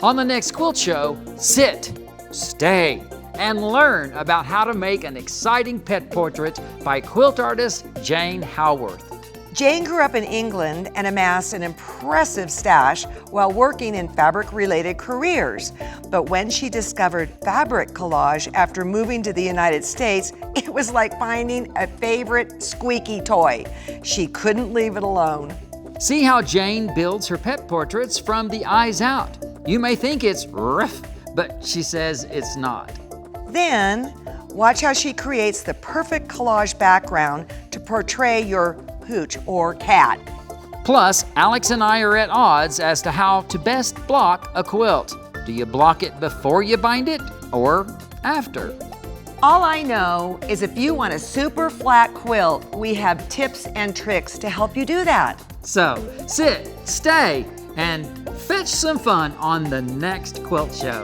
On the next Quilt Show, sit, stay, and learn about how to make an exciting pet portrait by quilt artist Jane Haworth. Jane grew up in England and amassed an impressive stash while working in fabric-related careers. But when she discovered fabric collage after moving to the United States, it was like finding a favorite squeaky toy. She couldn't leave it alone. See how Jane builds her pet portraits from the eyes out. You may think it's ruff, but she says it's not. Then, watch how she creates the perfect collage background to portray your pooch or cat. Plus, Alex and I are at odds as to how to best block a quilt. Do you block it before you bind it or after? All I know is if you want a super flat quilt, we have tips and tricks to help you do that. So, sit, stay, and fetch some fun on the next Quilt Show.